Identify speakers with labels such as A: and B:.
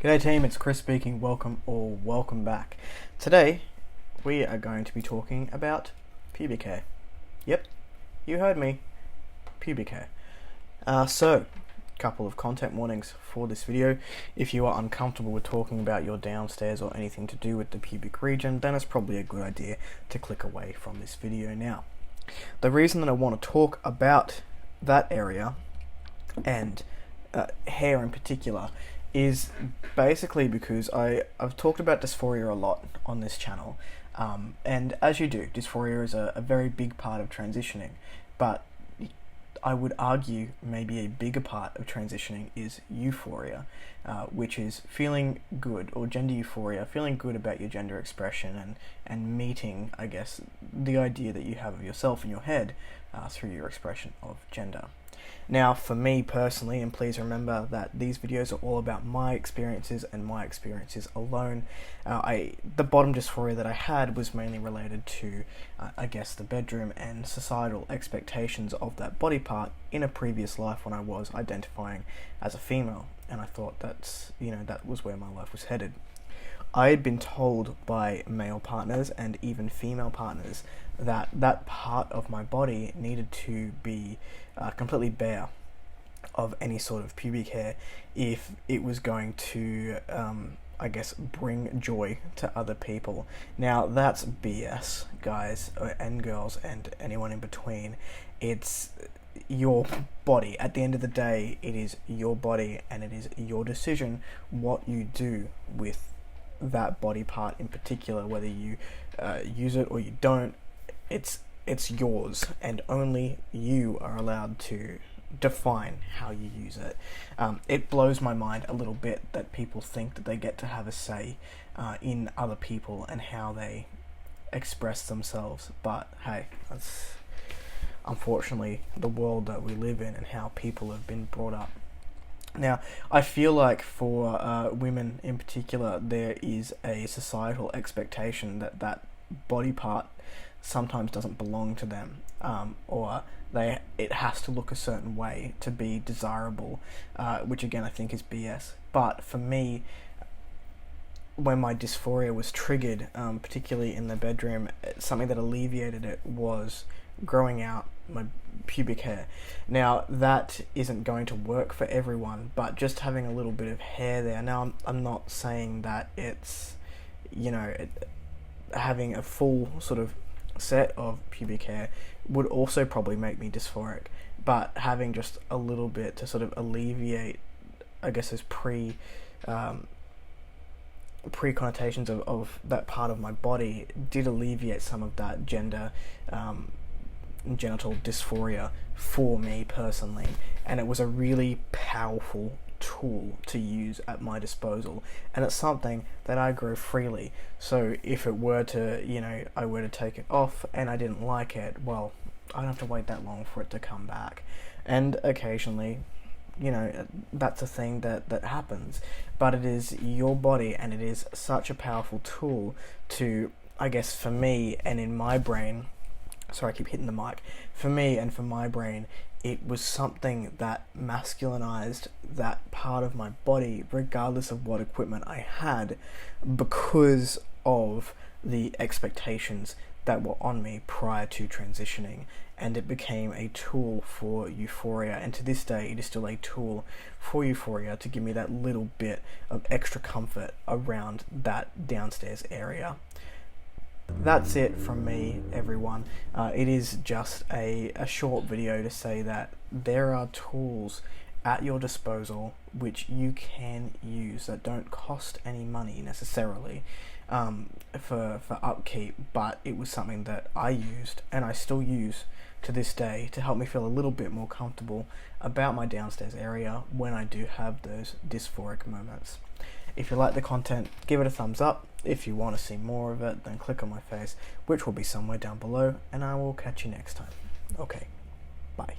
A: G'day team, it's Chris speaking. Welcome back. Today we are going to be talking about pubic hair. Yep, you heard me, pubic hair. Couple of content warnings for this video. If you are uncomfortable with talking about your downstairs or anything to do with the pubic region, then it's probably a good idea to click away from this video now. The reason that I want to talk about that area and hair in particular is basically because I've talked about dysphoria a lot on this channel, and as you do, dysphoria is a very big part of transitioning, but I would argue maybe a bigger part of transitioning is euphoria, which is feeling good, or gender euphoria, feeling good about your gender expression and meeting, I guess, the idea that you have of yourself in your head through your expression of gender. Now, for me personally, and please remember that these videos are all about my experiences and my experiences alone, the bottom dysphoria that I had was mainly related to, I guess, the bedroom and societal expectations of that body part in a previous life when I was identifying as a female, and I thought that was where my life was headed. I had been told by male partners and even female partners that that part of my body needed to be completely bare of any sort of pubic hair if it was going to, I guess, bring joy to other people. Now, that's BS, guys and girls and anyone in between. It's your body. At the end of the day, it is your body and it is your decision what you do with that body part in particular, whether you use it or you don't. It's yours, and only you are allowed to define how you use it. It blows my mind a little bit that people think that they get to have a say in other people and how they express themselves, but hey, that's unfortunately the world that we live in and how people have been brought up. Now, I feel like for women in particular, there is a societal expectation that that body part sometimes doesn't belong to them, or it has to look a certain way to be desirable, which again I think is BS. But for me, when my dysphoria was triggered, particularly in the bedroom, something that alleviated it was growing out my pubic hair. Now, that isn't going to work for everyone, but just having a little bit of hair there. Now, I'm not saying that it's, having a full sort of set of pubic hair would also probably make me dysphoric, but having just a little bit to sort of alleviate, I guess, as pre-connotations of that part of my body did alleviate some of that genital dysphoria for me personally, and it was a really powerful tool to use at my disposal, and it's something that I grow freely. So if it were to, I were to take it off and I didn't like it, well, I don't have to wait that long for it to come back. And occasionally, that's a thing that happens, but it is your body, and it is such a powerful tool to, I guess, for me and in my brain, sorry I keep hitting the mic, for me and for my brain, it was something that masculinized that part of my body regardless of what equipment I had, because of the expectations that were on me prior to transitioning, and it became a tool for euphoria, and to this day it is still a tool for euphoria to give me that little bit of extra comfort around that downstairs area. That's it from me, everyone. It is just a short video to say that there are tools at your disposal which you can use that don't cost any money necessarily for upkeep, but it was something that I used and I still use to this day to help me feel a little bit more comfortable about my downstairs area when I do have those dysphoric moments. If you like the content, give it a thumbs up. If you want to see more of it, then click on my face, which will be somewhere down below, and I will catch you next time. Okay, bye.